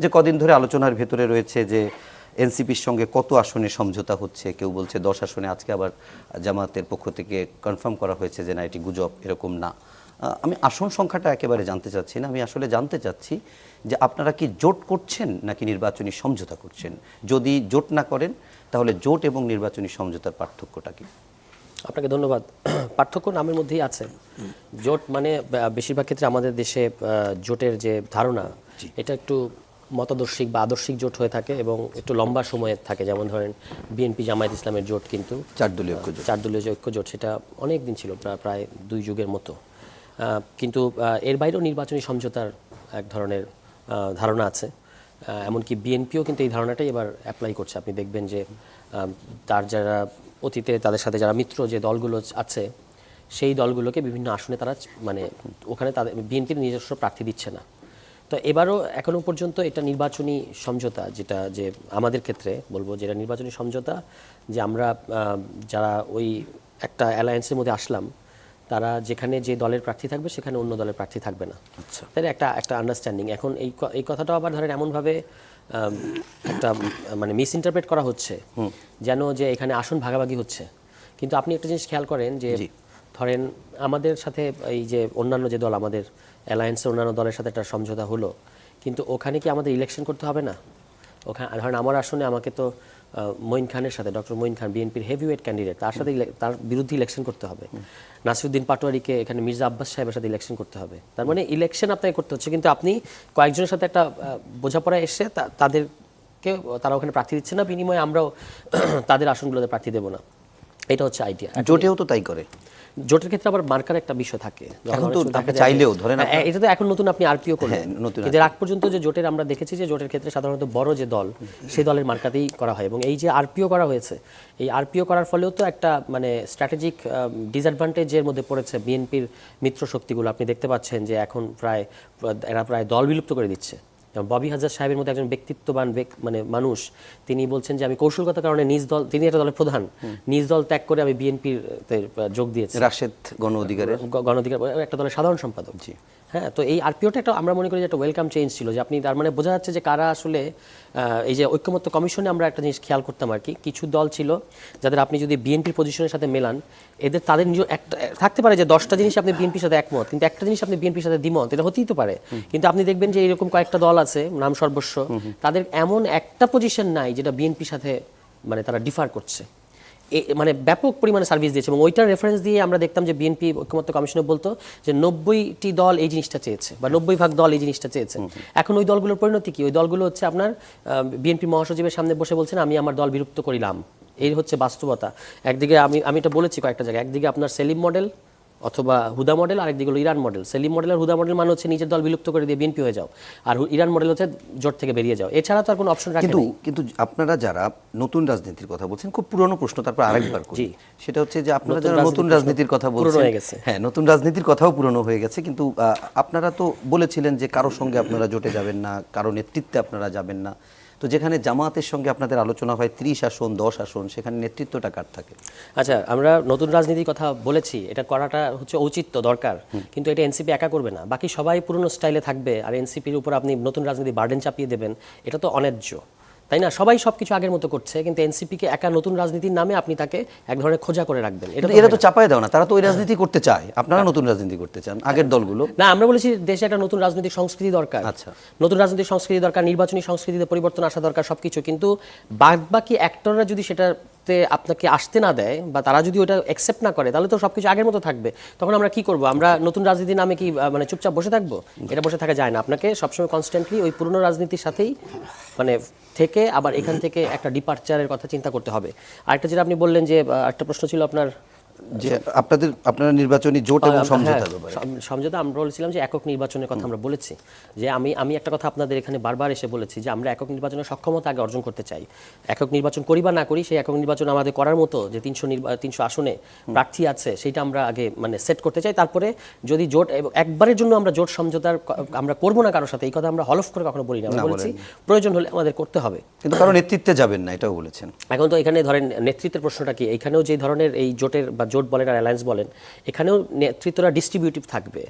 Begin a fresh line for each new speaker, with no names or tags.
যে কদিন ধরে আলোচনার ভেতরে রয়েছে যে এনসিপির সঙ্গে কত আসনে সমঝোতা হচ্ছে, কেউ বলছে 10 আসনে, আজকে আবার জামাতের পক্ষ থেকে কনফার্ম করা হয়েছে যে না এটি গুজব, এরকম না। আমি আসন সংখ্যাটা একেবারে জানতে চাচ্ছি না, আমি আসলে জানতে চাচ্ছি যে আপনারা কি জোট করছেন নাকি নির্বাচনী সমঝোতা করছেন? যদি জোট না করেন তাহলে জোট এবং নির্বাচনী সমঝোতার পার্থক্যটা কি?
আপনাকে ধন্যবাদ। পার্থক্য নামের মধ্যেই আছে। জোট মানে বেশিরভাগ ক্ষেত্রে আমাদের দেশে জোটের যে ধারণা এটা একটু মতাদর্শিক বা আদর্শিক জোট হয়ে থাকে এবং একটু লম্বা সময়ে থাকে। যেমন ধরেন বিএনপি জামায়াত ইসলামের জোট কিন্তু
4 দলীয়
ঐক্য জোট, সেটা অনেক দিন ছিল, প্রায় 2 যুগের মতো। কিন্তু এর বাইরেও নির্বাচনী সমঝোতার এক ধরনের ধারণা আছে। এমনকি বিএনপিও কিন্তু এই ধারণাটাই এবার অ্যাপ্লাই করছে। আপনি দেখবেন যে তার যারা অতীতে তাদের সাথে যারা মিত্র যে দলগুলো আছে সেই দলগুলোকে বিভিন্ন আসনে তারা মানে ওখানে তাদের বিএনপির নিজস্ব প্রার্থী দিচ্ছে না। তো এবারও এখনও পর্যন্ত এটা নির্বাচনী সমঝোতা, যেটা যে আমাদের ক্ষেত্রে বলবো যেটা নির্বাচনী সমঝোতা, যে আমরা যারা ওই একটা অ্যালায়েন্সের মধ্যে আসলাম, তারা যেখানে যে দলের প্রার্থী থাকবে সেখানে অন্য দলের প্রার্থী থাকবে না। আচ্ছা, তাই একটা আন্ডারস্ট্যান্ডিং। এখন এই কথাটা আবার ধরেন এমনভাবে একটা মানে মিস ইন্টারপ্রেট করা হচ্ছে যেন যে এখানে আসন ভাগাভাগি হচ্ছে। কিন্তু আপনি একটা জিনিস খেয়াল করেন যে ধরেন আমাদের সাথে এই যে অন্যান্য যে দল, আমাদের অ্যালায়েন্সের অন্যান্য দলের সাথে একটা সমঝোতা হলো, কিন্তু ওখানে কি আমাদের ইলেকশন করতে হবে না? ওখানে ধরেন আমার আসনে আমাকে তো মঈন খানের সাথে, ডক্টর মঈন খান বিএনপির হেভিওয়েট ক্যান্ডিডেট, তার সাথে তার বিরুদ্ধে ইলেকশন করতে হবে। নাসিরুদ্দিন পাটোয়ারিকে এখানে মির্জা আব্বাস সাহেবের সাথে ইলেকশন করতে হবে। তার মানে ইলেকশন আপনাকে করতে হচ্ছে, কিন্তু আপনি কয়েকজনের সাথে একটা বোঝাপড়া এসে তাদেরকে তারা ওখানে প্রার্থী দিচ্ছে না, বিনিময়ে আমরাও তাদের আসনগুলোতে প্রার্থী দেবো না। এটা হচ্ছে আইডিয়া।
জোটেও তো তাই করে।
জোটের ক্ষেত্রে আবার মার্কার একটা বিষয় থাকে,
চাইলেও ধরেন
এটা তো এখন নতুন আপনি আরপিও করলেন, কিন্তু আগ পর্যন্ত যে জোটের আমরা দেখেছি যে জোটের ক্ষেত্রে সাধারণত বড় যে দল সেই দলের মার্কাতেই করা হয়। এবং এই যে আরপিও করা হয়েছে, এই আরপিও করার ফলেও তো একটা মানে স্ট্র্যাটেজিক ডিসঅ্যাডভান্টেজের মধ্যে পড়েছে বিএনপির মিত্র শক্তিগুলো। আপনি দেখতে পাচ্ছেন যে এখন এরা প্রায় দল বিলুপ্ত করে দিচ্ছে। ববি হাজার সাহেবের মধ্যে একজন ব্যক্তিত্ববান মানে মানুষ, তিনি বলছেন যে আমি কৌশলগত কারণে নিজ দল, তিনি একটা দলের প্রধান, নিজ দল ত্যাগ করে আমি বিএনপির যোগ দিয়েছি।
রাশেদ গণ অধিকার
একটা দলের সাধারণ সম্পাদক। জি হ্যাঁ, তো এই আরপিওটা একটা আমরা মনে করি যে একটা ওয়েলকাম চেঞ্জ ছিল, যে আপনি তার মানে বোঝা যাচ্ছে যে কারা আসলে এই যে ঐক্যমত্য কমিশনে আমরা একটা জিনিস খেয়াল করতাম আর কি, কিছু দল ছিল যাদের আপনি যদি বিএনপির পজিশনের সাথে মেলান, তাদের নিজ একটা থাকতে পারে যে 10টা জিনিস আপনি বিএনপির সাথে একমত, কিন্তু একটা জিনিস আপনি বিএনপির সাথে দ্বিমত, এটা হতেই তো পারে। কিন্তু আপনি দেখবেন যে এরকম কয়েকটা দল আছে নাম সর্বস্ব, তাদের এমন একটা পজিশন নাই যেটা বিএনপির সাথে মানে তারা ডিফার করছে, মানে ব্যাপক পরিমাণে সার্ভিস দিয়েছে। এবং ওইটার রেফারেন্স দিয়ে আমরা দেখতাম যে বিএনপি ঐক্যমত্য কমিশনে বলতো যে 90টি দল এই জিনিসটা চেয়েছে বা 90% দল এই জিনিসটা চেয়েছে। এখন ওই দলগুলোর পরিণতি কি? ওই দলগুলো হচ্ছে আপনার বিএনপি মহাসচিবের সামনে বসে বলছেন আমি আমার দল বিলুপ্ত করিলাম। এই হচ্ছে বাস্তবতা। একদিকে আমি এটা বলেছি কয়েকটা জায়গায়, একদিকে আপনার সেলিম মডেল অথবা হুদা মডেল, আরেকদিকে হলো ইরান মডেল। সেলিম মডেল আর হুদা মডেল মানে হচ্ছে নিজের দল বিলুপ্ত করে দিয়ে বিএনপি হয়ে যাও, আর ইরান মডেল হচ্ছে জোট থেকে বেরিয়ে যাও, এছাড়া তো আর কোনো অপশন রাখেন।
কিন্তু আপনারা যারা নতুন রাজনীতির কথা বলছেন, খুব পুরনো প্রশ্ন, তারপর আরেকবার করি, সেটা হচ্ছে যে আপনারা যারা নতুন রাজনীতির কথা বলছেন, হ্যাঁ নতুন রাজনীতির কথাও পুরনো হয়ে গেছে, কিন্তু আপনারা তো বলেছিলেন যে কারো সঙ্গে আপনারা জোটে যাবেন না, কারো নেতৃত্বে আপনারা যাবেন না। তো যেখানে জামায়াতের সঙ্গে আপনাদের আলোচনা হয় 30 আসন 10 আসন, সেখানে নেতৃত্বটা কার থাকে?
আচ্ছা, আমরা নতুন রাজনীতির কথা বলেছি, এটা করাটা হচ্ছে ঔচিত্য দরকার, কিন্তু এটা এনসিপি একা করবে না, বাকি সবাই পুরনো স্টাইলে থাকবে, আর এনসিপির উপর আপনি নতুন রাজনীতি বার্ডেন চাপিয়ে দেবেন, এটা তো অন্যায্য, তাই না? সবাই সবকিছু আগের মতো করছে, কিন্তু এনসিপিকে একা নতুন রাজনীতির নামে আপনি তাকে এক ধরনের খোঁজা করে রাখবেন,
এটা তো চাপায় দাও না, তারা তো ওই রাজনীতি করতে চায়, আপনারা নতুন রাজনীতি করতে চান আগের দলগুলো। না,
আমরা বলেছি দেশে একটা নতুন রাজনৈতিক সংস্কৃতি দরকার। আচ্ছা, নতুন রাজনৈতিক সংস্কৃতি দরকার, নির্বাচনী সংস্কৃতিতে পরিবর্তন আসা দরকার, সবকিছু। কিন্তু বাকি অ্যাক্টররা যদি সেটাতে আপনাকে আসতে না দেয় বা তারা যদি ওটা অ্যাকসেপ্ট না করে, তাহলে তো সবকিছু আগের মতো থাকবে। তখন আমরা কি করব? আমরা নতুন রাজনীতির নামে কি মানে চুপচাপ বসে থাকবো? এটা বসে থাকা যায় না, আপনাকে সবসময় কনস্ট্যান্টলি ওই পুরনো রাজনীতির সাথেই মানে থেকে আবার এখান থেকে একটা ডিপার্চারের কথা চিন্তা করতে হবে। আরেকটা যেটা আপনি বললেন যে একটা প্রশ্ন ছিল আপনার,
যে আপনারা নির্বাচনী জোট এবং
সমঝোতা, আমরা বলেছিলাম যে একক নির্বাচনের কথা আমরা বলেছি, যে আমি একটা কথা আপনাদের এখানে বারবার এসে বলেছি যে আমরা একক নির্বাচনের সক্ষমতা আগে অর্জন করতে চাই। একক নির্বাচন করি বা না করি, সেই একক নির্বাচন আমাদের করার মতো যে 300 আসনে প্রার্থী আছে সেটা আমরা আগে মানে সেট করতে চাই। তারপরে যদি জোট একবারের জন্য আমরা জোট সমঝোতার আমরা করবো না কারোর সাথে, এই কথা আমরা হলফ করে কখনো বলি না, আমরা বলেছি প্রয়োজন হলে আমাদের করতে হবে,
কিন্তু কারো নেতৃত্বে যাবেন না, এটাও বলেছেন।
এখন তো এখানে ধরেন নেতৃত্বের প্রশ্নটা কি, এখানেও যে ধরনের এই জোটের বা জোট বলেন আর অ্যালায়েন্স বলেন, এখানেও নেতৃত্বরা ডিস্ট্রিবিউটিভ থাকবে,